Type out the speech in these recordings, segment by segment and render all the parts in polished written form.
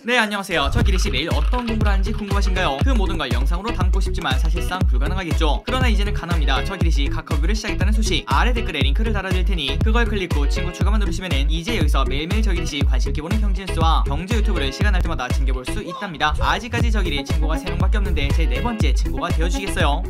네, 안녕하세요. 저 기리씨 내일 어떤 공부를 하는지 궁금하신가요? 그 모든 걸 영상으로 담고 싶지만 사실상 불가능하겠죠. 그러나 이제는 가능합니다. 저 기리씨 카카오뷰를 시작했다는 소식 아래 댓글에 링크를 달아드릴 테니 그걸 클릭 후 친구 추가만 누르시면은 이제 여기서 매일매일 저 기리씨 관심 있게 보는 경제 뉴스와 경제 유튜브를 시간 날 때마다 챙겨볼 수 있답니다. 아직까지 저 기리 친구가 3명밖에 없는데 제 4번째 친구가 되어주시겠어요?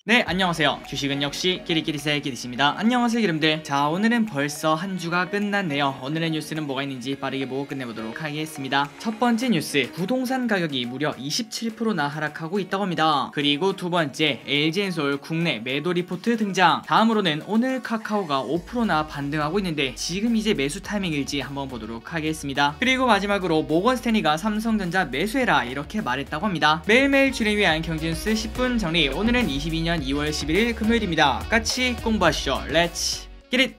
네, 안녕하세요. 주식은 역시 기리기리세 기리씨입니다. 안녕하세요 여러분들. 자, 오늘은 벌써 한 주가 끝났네요. 오늘의 뉴스는 뭐가 있는지 빠르게 보고 끝내보도록 하겠습니다. 첫 번째 뉴스, 부동산 가격이 무려 27%나 하락하고 있다고 합니다. 그리고 두 번째, LG엔솔 국내 매도 리포트 등장. 다음으로는 오늘 카카오가 5%나 반등하고 있는데 지금 이제 매수 타이밍일지 한번 보도록 하겠습니다. 그리고 마지막으로 모건스탠리가 삼성전자 매수해라 이렇게 말했다고 합니다. 매일매일 주를 위한 경제 뉴스 10분 정리. 오늘은 22년 2월 11일 금요일입니다. 같이 공부하시죠. Let's get it!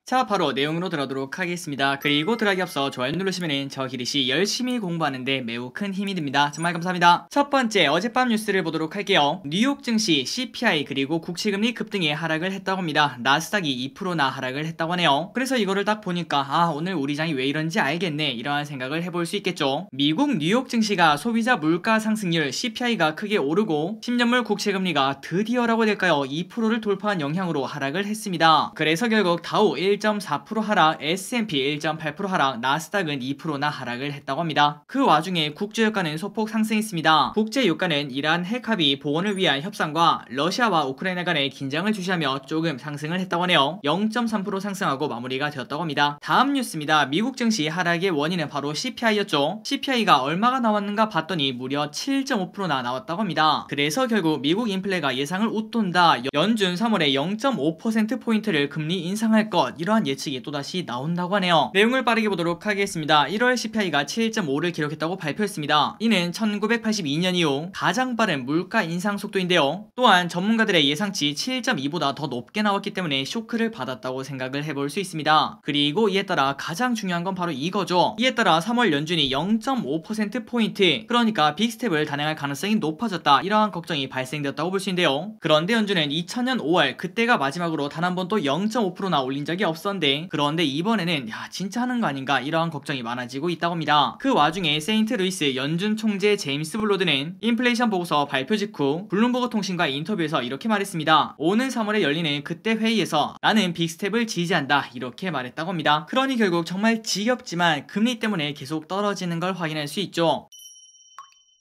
자, 바로 내용으로 들어가도록 하겠습니다. 그리고 들어가기 앞서 좋아요 누르시면은 저 기리씨 열심히 공부하는데 매우 큰 힘이 됩니다. 정말 감사합니다. 첫 번째, 어젯밤 뉴스를 보도록 할게요. 뉴욕 증시 CPI 그리고 국채금리 급등에 하락을 했다고 합니다. 나스닥이 2%나 하락을 했다고 하네요. 그래서 이거를 딱 보니까 오늘 우리 장이 왜 이런지 알겠네 이러한 생각을 해볼 수 있겠죠. 미국 뉴욕 증시가 소비자 물가 상승률 CPI가 크게 오르고 10년물 국채금리가 드디어라고 될까요 2%를 돌파한 영향으로 하락을 했습니다. 그래서 결국 다우 1.4% 하락, S&P 1.8% 하락, 나스닥은 2%나 하락을 했다고 합니다. 그 와중에 국제유가는 소폭 상승했습니다. 국제유가는 이란 핵합의 복원을 위한 협상과 러시아와 우크라이나 간의 긴장을 주시하며 조금 상승을 했다고 하네요. 0.3% 상승하고 마무리가 되었다고 합니다. 다음 뉴스입니다. 미국 증시 하락의 원인은 바로 CPI였죠. CPI가 얼마가 나왔는가 봤더니 무려 7.5%나 나왔다고 합니다. 그래서 결국 미국 인플레가 예상을 웃돈다. 연준 3월에 0.5%포인트를 금리 인상할 것 이러한 예측이 또다시 나온다고 하네요. 내용을 빠르게 보도록 하겠습니다. 1월 CPI가 7.5를 기록했다고 발표했습니다. 이는 1982년 이후 가장 빠른 물가 인상 속도인데요. 또한 전문가들의 예상치 7.2보다 더 높게 나왔기 때문에 쇼크를 받았다고 생각을 해볼 수 있습니다. 그리고 이에 따라 가장 중요한 건 바로 이거죠. 이에 따라 3월 연준이 0.5%포인트 그러니까 빅스텝을 단행할 가능성이 높아졌다 이러한 걱정이 발생되었다고 볼 수 있는데요. 그런데 연준은 2000년 5월 그때가 마지막으로 단 한 번 또 0.5%나 올린 적이 없었는데 그런데 이번에는 진짜 하는 거 아닌가 이러한 걱정이 많아지고 있다고 합니다. 그 와중에 세인트루이스 연준 총재 제임스 블로드는 인플레이션 보고서 발표 직후 블룸버그 통신과 인터뷰에서 이렇게 말했습니다. 오는 3월에 열리는 그때 회의에서 나는 빅스텝을 지지한다 이렇게 말했다고 합니다. 그러니 결국 정말 지겹지만 금리 때문에 계속 떨어지는 걸 확인할 수 있죠.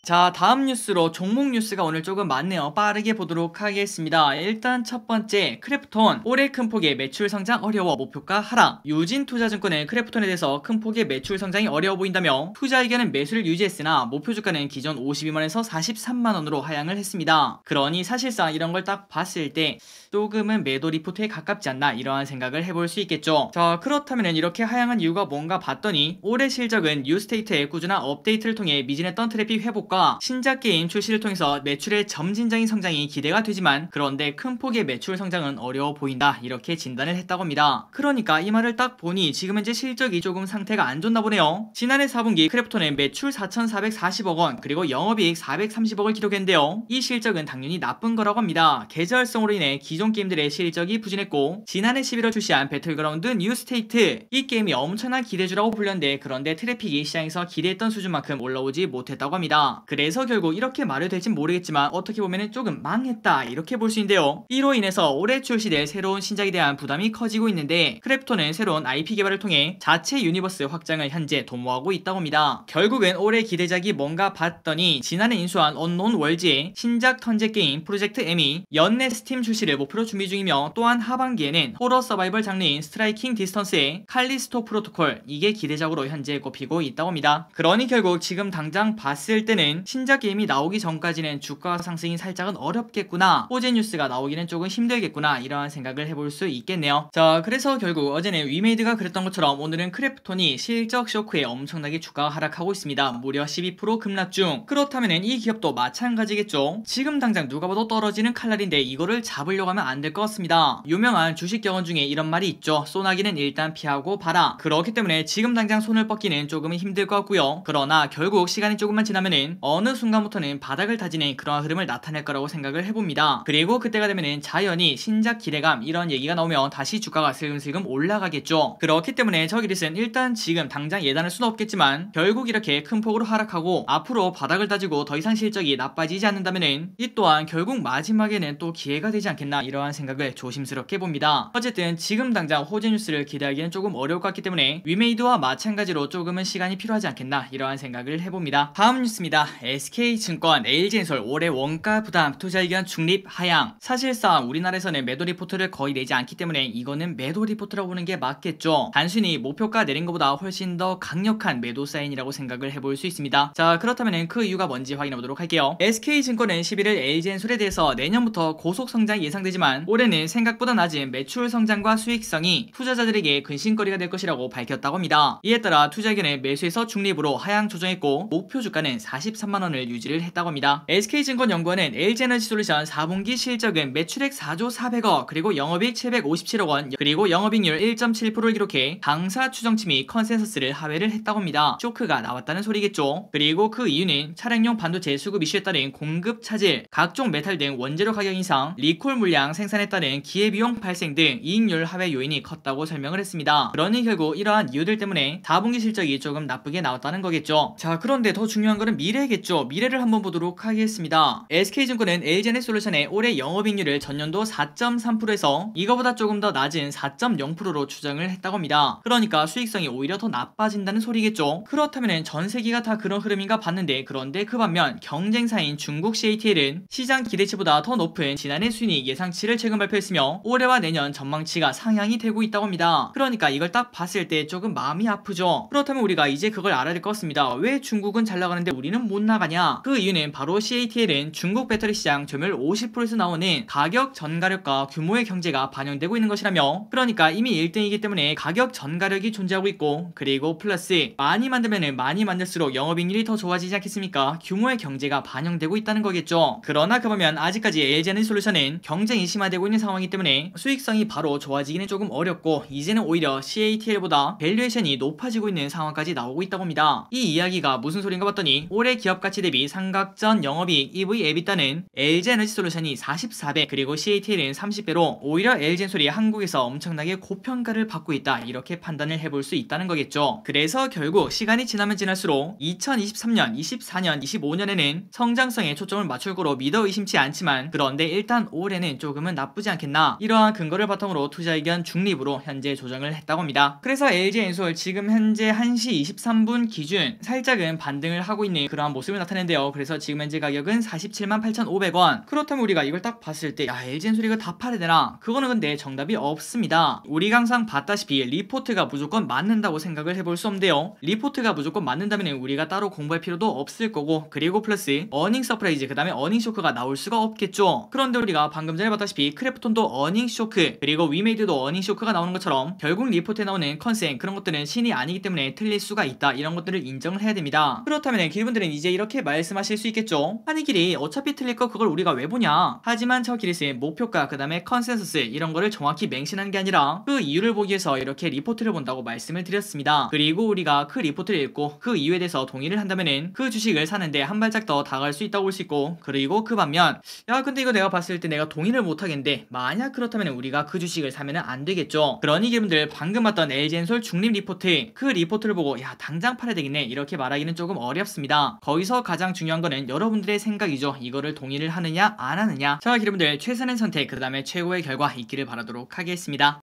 자, 다음 뉴스로 종목 뉴스가 오늘 조금 많네요. 빠르게 보도록 하겠습니다. 일단 첫 번째, 크래프톤 올해 큰 폭의 매출 성장 어려워 목표가 하락. 유진투자증권은 크래프톤에 대해서 큰 폭의 매출 성장이 어려워 보인다며 투자 의견은 매수를 유지했으나 목표 주가는 기존 52만원에서 43만원으로 하향을 했습니다. 그러니 사실상 이런 걸 딱 봤을 때 조금은 매도 리포트에 가깝지 않나 이러한 생각을 해볼 수 있겠죠. 자, 그렇다면 이렇게 하향한 이유가 뭔가 봤더니 올해 실적은 뉴스테이트의 꾸준한 업데이트를 통해 미진했던 트래픽 회복과 신작 게임 출시를 통해서 매출의 점진적인 성장이 기대가 되지만 그런데 큰 폭의 매출 성장은 어려워 보인다 이렇게 진단을 했다고 합니다. 그러니까 이 말을 딱 보니 지금 현재 실적이 조금 상태가 안 좋나 보네요. 지난해 4분기 크래프톤의 매출 4,440억원 그리고 영업이익 430억을 기록했는데요. 이 실적은 당연히 나쁜 거라고 합니다. 계절성으로 인해 기존 게임들의 실적이 부진했고 지난해 11월 출시한 배틀그라운드 뉴스테이트 이 게임이 엄청난 기대주라고 불렸는데 그런데 트래픽이 시장에서 기대했던 수준만큼 올라오지 못했다고 합니다. 그래서 결국 이렇게 말이 될진 모르겠지만 어떻게 보면 조금 망했다 이렇게 볼 수 있는데요. 이로 인해서 올해 출시될 새로운 신작에 대한 부담이 커지고 있는데 크래프톤은 새로운 IP 개발을 통해 자체 유니버스 확장을 현재 도모하고 있다고 합니다. 결국은 올해 기대작이 뭔가 봤더니 지난해 인수한 언노운 월즈의 신작 턴제 게임 프로젝트 M이 연내 스팀 출시를 목표로 준비 중이며 또한 하반기에는 호러 서바이벌 장르인 스트라이킹 디스턴스의 칼리스토 프로토콜 이게 기대작으로 현재 꼽히고 있다고 합니다. 그러니 결국 지금 당장 봤을 때는 신작 게임이 나오기 전까지는 주가 상승이 살짝은 어렵겠구나 호재 뉴스가 나오기는 조금 힘들겠구나 이러한 생각을 해볼 수 있겠네요. 자, 그래서 결국 어제는 위메이드가 그랬던 것처럼 오늘은 크래프톤이 실적 쇼크에 엄청나게 주가가 하락하고 있습니다. 무려 12% 급락 중. 그렇다면 이 기업도 마찬가지겠죠. 지금 당장 누가 봐도 떨어지는 칼날인데 이거를 잡으려고 하면 안 될 것 같습니다. 유명한 주식 경원 중에 이런 말이 있죠. 소나기는 일단 피하고 봐라. 그렇기 때문에 지금 당장 손을 뻗기는 조금은 힘들 것 같고요. 그러나 결국 시간이 조금만 지나면은 어느 순간부터는 바닥을 다지는 그러한 흐름을 나타낼 거라고 생각을 해봅니다. 그리고 그때가 되면은 자연히 신작 기대감 이런 얘기가 나오면 다시 주가가 슬금슬금 올라가겠죠. 그렇기 때문에 저기릿은 일단 지금 당장 예단할 수는 없겠지만 결국 이렇게 큰 폭으로 하락하고 앞으로 바닥을 다지고 더 이상 실적이 나빠지지 않는다면은 이 또한 결국 마지막에는 또 기회가 되지 않겠나 이러한 생각을 조심스럽게 봅니다. 어쨌든 지금 당장 호재 뉴스를 기대하기는 조금 어려울 것 같기 때문에 위메이드와 마찬가지로 조금은 시간이 필요하지 않겠나 이러한 생각을 해봅니다. 다음 뉴스입니다. SK증권, LG엔솔 올해 원가 부담, 투자 의견 중립 하향. 사실상 우리나라에서는 매도 리포트를 거의 내지 않기 때문에 이거는 매도 리포트라고 보는 게 맞겠죠. 단순히 목표가 내린 것보다 훨씬 더 강력한 매도 사인이라고 생각을 해볼 수 있습니다. 자, 그렇다면 그 이유가 뭔지 확인해 보도록 할게요. SK증권은 11일 LG엔솔에 대해서 내년부터 고속 성장이 예상되지만 올해는 생각보다 낮은 매출 성장과 수익성이 투자자들에게 근심거리가 될 것이라고 밝혔다고 합니다. 이에 따라 투자 의견을 매수에서 중립으로 하향 조정했고 목표 주가는 43만원을 유지를 했다고 합니다. SK증권 연구원은 LG에너지솔루션 4분기 실적은 매출액 4조 400억 그리고 영업이익 757억원 그리고 영업이익률 1.7%를 기록해 당사 추정치 및 컨센서스를 하회를 했다고 합니다. 쇼크가 나왔다는 소리겠죠. 그리고 그 이유는 차량용 반도체 수급 이슈에 따른 공급 차질, 각종 메탈 등 원재료 가격 인상, 리콜 물량 생산에 따른 기회비용 발생 등 이익률 하회 요인이 컸다고 설명을 했습니다. 그러니 결국 이러한 이유들 때문에 4분기 실적이 조금 나쁘게 나왔다는 거겠죠. 자, 그런데 더 중요한 거는 미래겠죠. 미래를 한번 보도록 하겠습니다. SK증권은 LG에너지솔루션의 올해 영업이익률을 전년도 4.3%에서 이거보다 조금 더 낮은 4.0%로 추정을 했다고 합니다. 그러니까 수익성이 오히려 더 나빠진다는 소리겠죠. 그렇다면 전 세계가 다 그런 흐름인가 봤는데 그런데 그 반면 경쟁사인 중국 CATL은 시장 기대치보다 더 높은 지난해 순이익 예상치를 최근 발표했으며 올해와 내년 전망치가 상향이 되고 있다고 합니다. 그러니까 이걸 딱 봤을 때 조금 마음이 아프죠. 그렇다면 우리가 이제 그걸 알아야 될 것 같습니다. 왜 중국은 잘 나가는데 우리는 못 나가냐? 그 이유는 바로 CATL은 중국 배터리 시장 점유율 50%에서 나오는 가격 전가력과 규모의 경제가 반영되고 있는 것이라며, 그러니까 이미 1등이기 때문에 가격 전가력이 존재하고 있고, 그리고 플러스 많이 만들면 많이 만들수록 영업이익률이 더 좋아지지 않겠습니까? 규모의 경제가 반영되고 있다는 거겠죠. 그러나 그러면 아직까지 LG에너지솔루션은 경쟁이 심화되고 있는 상황이기 때문에 수익성이 바로 좋아지기는 조금 어렵고, 이제는 오히려 CATL보다 밸류에이션이 높아지고 있는 상황까지 나오고 있다고 합니다. 이 이야기가 무슨 소린가 봤더니 올해 기업가치 대비 삼각전 영업이익 EV 에비타는 LG에너지솔루션이 44배 그리고 CATL은 30배로 오히려 LG엔솔이 한국에서 엄청나게 고평가를 받고 있다, 이렇게 판단을 해볼 수 있다는 거겠죠. 그래서 결국 시간이 지나면 지날수록 2023년, 24년, 25년에는 성장성에 초점을 맞출 거로 믿어 의심치 않지만, 그런데 일단 올해는 조금은 나쁘지 않겠나, 이러한 근거를 바탕으로 투자 의견 중립으로 현재 조정을 했다고 합니다. 그래서 LG엔솔 지금 현재 1시 23분 기준 살짝은 반등을 하고 있는 그러한 모습을 나타내는데요. 그래서 지금 현재 가격은 47만 8,500원. 그렇다면 우리가 이걸 딱 봤을 때 야, LG엔솔 이거 다 팔아야 되나? 그거는 근데 정답이 없습니다. 우리가 항상 봤다시피 리포트가 무조건 맞는다고 생각을 해볼 수 없는데요. 리포트가 무조건 맞는다면 우리가 따로 공부할 필요도 없을 거고, 그리고 플러스 어닝 서프라이즈, 그 다음에 어닝 쇼크가 나올 수가 없겠죠. 그런데 우리가 방금 전에 봤다시피 크래프톤도 어닝 쇼크, 그리고 위메이드도 어닝 쇼크가 나오는 것처럼 결국 리포트에 나오는 컨센, 그런 것들은 신이 아니기 때문에 틀릴 수가 있다, 이런 것들을 인정을 해야 됩니다. 그렇다면 길분들은 이제 이렇게 말씀하실 수 있겠죠. 아니 길이 어차피 틀릴 거 그걸 우리가 왜 보냐? 하지만 저 길이스의 목표가 그 다음에 컨센서스 이런 거를 정확히 맹신한 게 아니라 그 이유를 보기 위해서 이렇게 리포트를 본다고 말씀을 드렸습니다. 그리고 우리가 그 리포트를 읽고 그 이유에 대해서 동의를 한다면은 그 주식을 사는데 한 발짝 더 다가갈 수 있다고 볼 수 있고, 그리고 그 반면 야 근데 이거 내가 봤을 때 내가 동의를 못 하겠는데, 만약 그렇다면 우리가 그 주식을 사면은 안 되겠죠. 그러니 여러분들 방금 봤던 LG엔솔 중립 리포트, 그 리포트를 보고 야 당장 팔아야 되겠네 이렇게 말하기는 조금 어렵습니다. 거기서 가장 중요한 거는 여러분들의 생각이죠. 이거를 동의를 하느냐 안 하느냐. 자 여러분들 최선의 선택, 그 다음에 최고의 결과 있기를 바라도록 하겠습니다.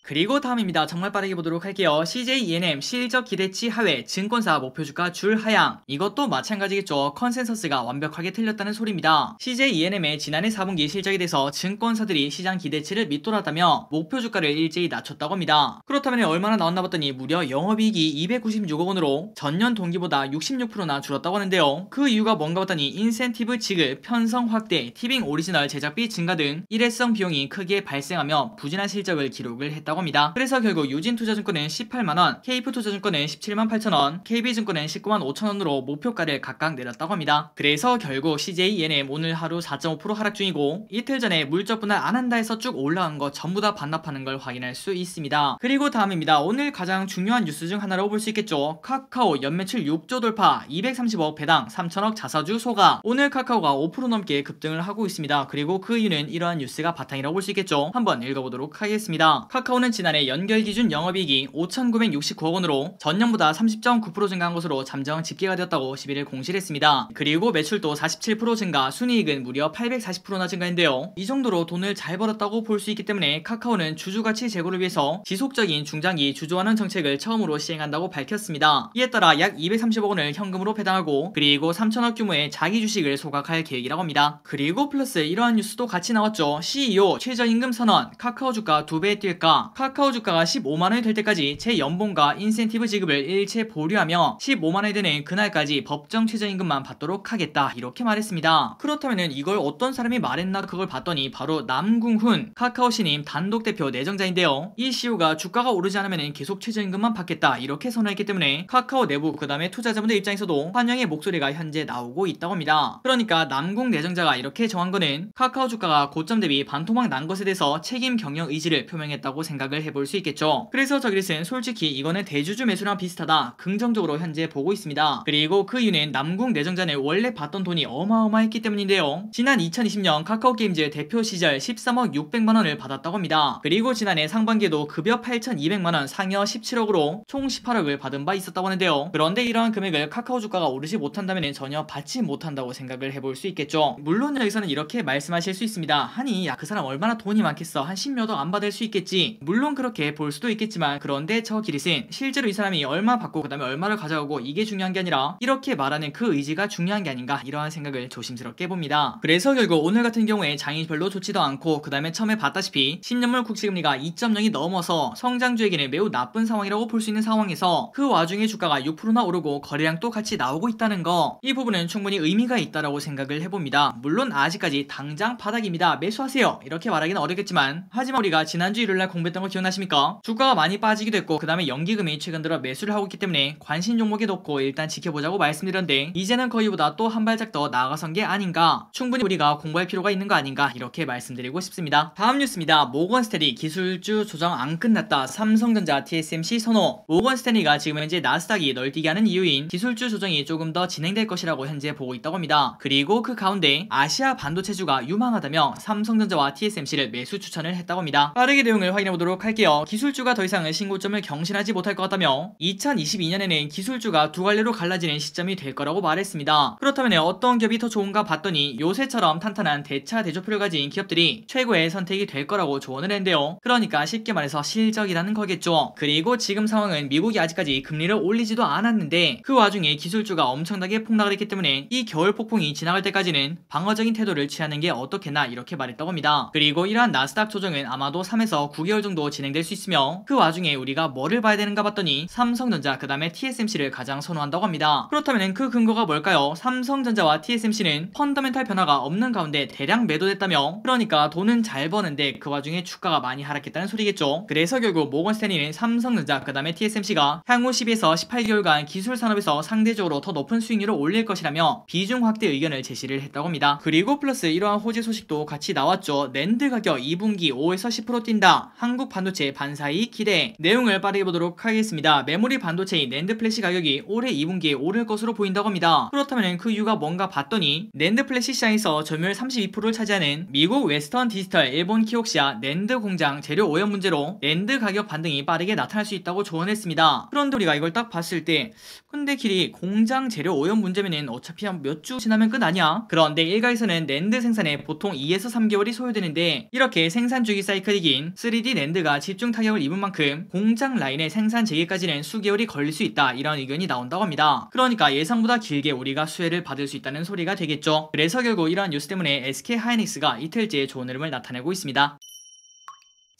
그리고 다음입니다. 정말 빠르게 보도록 할게요. CJ 실적 기대치 하회, 증권사 목표주가 줄 하향. 이것도 마찬가지겠죠. 컨센서스가 완벽하게 틀렸다는 소리입니다. CJ의 지난해 4분기 실적에 대해서 증권사들이 시장 기대치를 밑돌았다며 목표주가를 일제히 낮췄다고 합니다. 그렇다면 얼마나 나왔나 봤더니 무려 영업이익이 296억원으로 전년 동기보다 66%나 줄었다고 하는데요. 그 이유가 뭔가 봤더니 인센티브 지급, 편성 확대, 티빙 오리지널 제작비 증가 등 일회성 비용이 크게 발생하며 부진한 실적을 기록을 했다고 있다고 합니다. 그래서 결국 유진투자증권은 18만원, KF투자증권은 17만 8천원, KB증권은 19만 5천원으로 목표가를 각각 내렸다고 합니다. 그래서 결국 CJENM 오늘 하루 4.5% 하락 중이고, 이틀 전에 물적 분할 안 한다 해서 쭉 올라간 거 전부 다 반납하는 걸 확인할 수 있습니다. 그리고 다음입니다. 오늘 가장 중요한 뉴스 중 하나라고 볼 수 있겠죠. 카카오 연매출 6조 돌파, 230억 배당, 3천억 자사주 소가. 오늘 카카오가 5% 넘게 급등을 하고 있습니다. 그리고 그 이유는 이러한 뉴스가 바탕이라고 볼 수 있겠죠. 한번 읽어보도록 하겠습니다. 카카오는 지난해 연결 기준 영업이익이 5,969억 원으로 전년보다 30.9% 증가한 것으로 잠정 집계가 되었다고 11일 공시를 했습니다. 그리고 매출도 47% 증가, 순이익은 무려 840%나 증가했는데요. 이 정도로 돈을 잘 벌었다고 볼 수 있기 때문에 카카오는 주주가치 제고를 위해서 지속적인 중장기 주주환원 정책을 처음으로 시행한다고 밝혔습니다. 이에 따라 약 230억 원을 현금으로 배당하고, 그리고 3천억 규모의 자기 주식을 소각할 계획이라고 합니다. 그리고 플러스 이러한 뉴스도 같이 나왔죠. CEO 최저임금 선언, 카카오 주가 2배 뛸까? 카카오 주가가 15만원이 될 때까지 제 연봉과 인센티브 지급을 일체 보류하며 15만원이 되는 그날까지 법정 최저임금만 받도록 하겠다, 이렇게 말했습니다. 그렇다면 이걸 어떤 사람이 말했나 그걸 봤더니 바로 남궁훈 카카오 신임 단독 대표 내정자인데요. 이 CEO가 주가가 오르지 않으면 계속 최저임금만 받겠다, 이렇게 선언했기 때문에 카카오 내부 그 다음에 투자자분들 입장에서도 환영의 목소리가 현재 나오고 있다고 합니다. 그러니까 남궁 내정자가 이렇게 정한 거는 카카오 주가가 고점 대비 반토막 난 것에 대해서 책임 경영 의지를 표명했다고 생각을 해볼 수 있겠죠. 그래서 저기는 솔직히 이거는 대주주 매수랑 비슷하다, 긍정적으로 현재 보고 있습니다. 그리고 그 이유는 남궁 내정자는 원래 받던 돈이 어마어마했기 때문인데요. 지난 2020년 카카오 게임즈 대표 시절 13억 600만원을 받았다고 합니다. 그리고 지난해 상반기에도 급여 8,200만원, 상여 17억으로 총 18억을 받은 바 있었다고 하는데요. 그런데 이러한 금액을 카카오 주가가 오르지 못한다면 전혀 받지 못한다고 생각을 해볼 수 있겠죠. 물론 여기서는 이렇게 말씀하실 수 있습니다. 아니 야, 그 사람 얼마나 돈이 많겠어, 한 10몇억 안 받을 수 있겠지. 물론 그렇게 볼 수도 있겠지만, 그런데 저 기릿은 실제로 이 사람이 얼마 받고 그 다음에 얼마를 가져가고 이게 중요한 게 아니라 이렇게 말하는 그 의지가 중요한 게 아닌가, 이러한 생각을 조심스럽게 봅니다. 그래서 결국 오늘 같은 경우에 장이 별로 좋지도 않고, 그 다음에 처음에 봤다시피 신년물 국채금리가 2.0이 넘어서 성장주에게는 매우 나쁜 상황이라고 볼 수 있는 상황에서 그 와중에 주가가 6%나 오르고 거래량도 같이 나오고 있다는 거, 이 부분은 충분히 의미가 있다라고 생각을 해봅니다. 물론 아직까지 당장 바닥입니다, 매수하세요, 이렇게 말하기는 어렵겠지만, 하지만 우리가 지난주 일요일날 공부했던 거 기억나십니까? 주가가 많이 빠지기도 했고 그 다음에 연기금이 최근 들어 매수를 하고 있기 때문에 관심 종목에 넣고 일단 지켜보자고 말씀드렸는데, 이제는 거기보다 또 한 발짝 더 나아가선 게 아닌가, 충분히 우리가 공부할 필요가 있는 거 아닌가, 이렇게 말씀드리고 싶습니다. 다음 뉴스입니다. 모건스탠리 기술주 조정 안 끝났다, 삼성전자 TSMC 선호. 모건스탠리가 지금 현재 나스닥이 널뛰게 하는 이유인 기술주 조정이 조금 더 진행될 것이라고 현재 보고 있다고 합니다. 그리고 그 가운데 아시아 반도체주가 유망하다며 삼성전자와 TSMC를 매수 추천을 했다고 합니다. 빠르게 내용을 확인해 보도록 할게요. 기술주가 더 이상은 신고점을 경신하지 못할 것 같다며 2022년에는 기술주가 두 갈래로 갈라지는 시점이 될 거라고 말했습니다. 그렇다면 어떤 기업이 더 좋은가 봤더니 요새처럼 탄탄한 대차 대조표를 가진 기업들이 최고의 선택이 될 거라고 조언을 했는데요. 그러니까 쉽게 말해서 실적이라는 거겠죠. 그리고 지금 상황은 미국이 아직까지 금리를 올리지도 않았는데 그 와중에 기술주가 엄청나게 폭락을 했기 때문에 이 겨울 폭풍이 지나갈 때까지는 방어적인 태도를 취하는 게 어떻겠나, 이렇게 말했다고 합니다. 그리고 이러한 나스닥 조정은 아마도 3에서 9개월 정도 진행될 수 있으며, 그 와중에 우리가 뭐를 봐야 되는가 봤더니 삼성전자 그 다음에 TSMC를 가장 선호한다고 합니다. 그렇다면 그 근거가 뭘까요? 삼성전자와 TSMC는 펀더멘탈 변화가 없는 가운데 대량 매도됐다며, 그러니까 돈은 잘 버는데 그 와중에 주가가 많이 하락했다는 소리겠죠. 그래서 결국 모건스탠리는 삼성전자 그 다음에 TSMC가 향후 12에서 18개월간 기술 산업에서 상대적으로 더 높은 수익률을 올릴 것이라며 비중 확대 의견을 제시를 했다고 합니다. 그리고 플러스 이러한 호재 소식도 같이 나왔죠. 낸드 가격 2분기 5에서 10% 뛴다, 한국 반도체 반사이익 기대. 내용을 빠르게 보도록 하겠습니다. 메모리 반도체인 낸드 플래시 가격이 올해 2분기에 오를 것으로 보인다고 합니다. 그렇다면 그 이유가 뭔가 봤더니, 낸드 플래시 시장에서 점유율 32%를 차지하는 미국 웨스턴 디지털 일본 키옥시아 낸드 공장 재료 오염 문제로 낸드 가격 반등이 빠르게 나타날 수 있다고 조언했습니다. 그런데 우리가 이걸 딱 봤을 때, 근데 길이 공장 재료 오염 문제면은 어차피 한 몇 주 지나면 끝 아니야? 그런데 일각에서는 낸드 생산에 보통 2에서 3개월이 소요되는데, 이렇게 생산 주기 사이클이 긴 3D 낸드가 집중 타격을 입은 만큼 공장 라인의 생산 재개까지는 수개월이 걸릴 수 있다, 이런 의견이 나온다고 합니다. 그러니까 예상보다 길게 우리가 수혜를 받을 수 있다는 소리가 되겠죠. 그래서 결국 이러한 뉴스 때문에 SK 하이닉스가 이틀째 좋은 흐름을 나타내고 있습니다.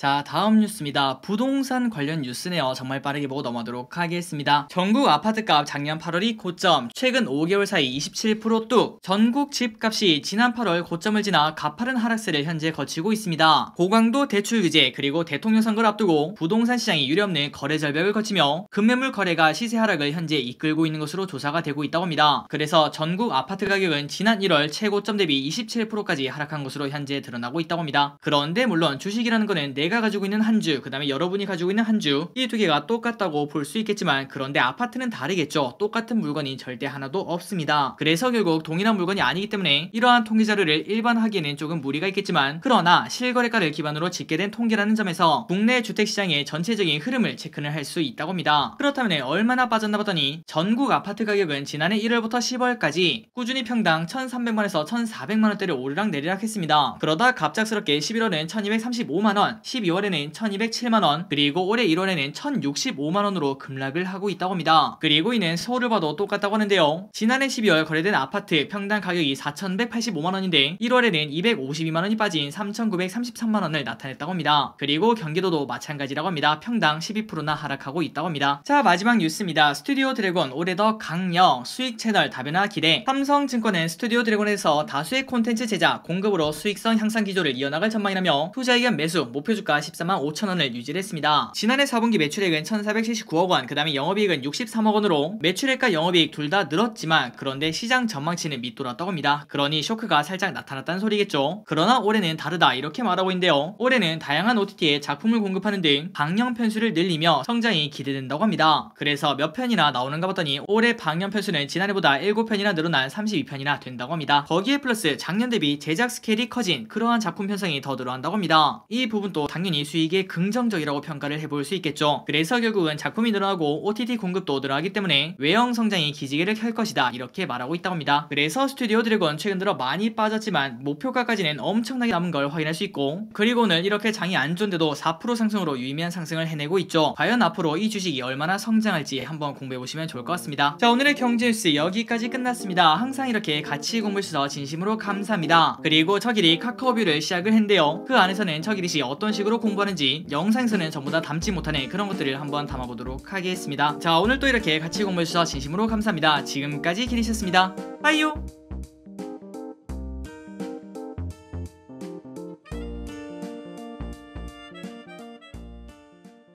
자, 다음 뉴스입니다. 부동산 관련 뉴스네요. 정말 빠르게 보고 넘어가도록 하겠습니다. 전국 아파트값 작년 8월이 고점, 최근 5개월 사이 27% 뚝. 전국 집값이 지난 8월 고점을 지나 가파른 하락세를 현재 거치고 있습니다. 고강도 대출 규제 그리고 대통령 선거를 앞두고 부동산 시장이 유례없는 거래 절벽을 거치며 급매물 거래가 시세 하락을 현재 이끌고 있는 것으로 조사가 되고 있다고 합니다. 그래서 전국 아파트 가격은 지난 1월 최고점 대비 27%까지 하락한 것으로 현재 드러나고 있다고 합니다. 그런데 물론 주식이라는 거는 내가 가지고 있는 한 주, 그 다음에 여러분이 가지고 있는 한 주, 이 두 개가 똑같다고 볼 수 있겠지만 그런데 아파트는 다르겠죠. 똑같은 물건이 절대 하나도 없습니다. 그래서 결국 동일한 물건이 아니기 때문에 이러한 통계 자료를 일반화하기에는 조금 무리가 있겠지만 그러나 실거래가를 기반으로 집계된 통계라는 점에서 국내 주택시장의 전체적인 흐름을 체크를 할 수 있다고 합니다. 그렇다면 얼마나 빠졌나 봤더니 전국 아파트 가격은 지난해 1월부터 10월까지 꾸준히 평당 1,300만원에서 1,400만원대를 오르락 내리락 했습니다. 그러다 갑작스럽게 11월엔 1,235만원, 12월에는 1,207만원, 그리고 올해 1월에는 1,065만원으로 급락을 하고 있다고 합니다. 그리고 이는 서울을 봐도 똑같다고 하는데요. 지난해 12월 거래된 아파트 평당 가격이 4,185만원인데 1월에는 252만원이 빠진 3,933만원을 나타냈다고 합니다. 그리고 경기도도 마찬가지라고 합니다. 평당 12%나 하락하고 있다고 합니다. 자, 마지막 뉴스입니다. 스튜디오 드래곤 올해 더 강력, 수익 채널 다변화 기대. 삼성증권은 스튜디오 드래곤에서 다수의 콘텐츠 제작, 공급으로 수익성 향상 기조를 이어나갈 전망이라며 투자의견 매수, 목표주가 14만 5천원을 유지를 했습니다. 지난해 4분기 매출액은 1,479억원, 그 다음에 영업이익은 63억원으로 매출액과 영업이익 둘 다 늘었지만 그런데 시장 전망치는 밑돌았다고 합니다. 그러니 쇼크가 살짝 나타났다는 소리겠죠. 그러나 올해는 다르다 이렇게 말하고 있는데요. 올해는 다양한 OTT에 작품을 공급하는 등 방영 편수를 늘리며 성장이 기대된다고 합니다. 그래서 몇 편이나 나오는가 봤더니 올해 방영 편수는 지난해보다 7편이나 늘어난 32편이나 된다고 합니다. 거기에 플러스 작년 대비 제작 스케일이 커진 그러한 작품 편성이 더 늘어난다고 합니다. 이 부분도 당연히 수익에 긍정적이라고 평가를 해볼 수 있겠죠. 그래서 결국은 작품이 늘어나고 OTT 공급도 늘어나기 때문에 외형 성장이 기지개를 켤 것이다 이렇게 말하고 있다고 합니다. 그래서 스튜디오 드래곤 최근 들어 많이 빠졌지만 목표가까지는 엄청나게 남은 걸 확인할 수 있고, 그리고는 이렇게 장이 안 좋은데도 4% 상승으로 유의미한 상승을 해내고 있죠. 과연 앞으로 이 주식이 얼마나 성장할지 한번 공부해보시면 좋을 것 같습니다. 자, 오늘의 경제뉴스 여기까지 끝났습니다. 항상 이렇게 같이 공부해주셔서 진심으로 감사합니다. 그리고 저길이 카카오뷰를 시작을 했는데요. 그 안에서는 저길이씨 어떤 식으로 공부하는지 영상에서는 전부 다 담지 못하는 그런 것들을 한번 담아보도록 하겠습니다. 자, 오늘 또 이렇게 같이 공부해주셔서 진심으로 감사합니다. 지금까지 길이셨습니다. 빠이요.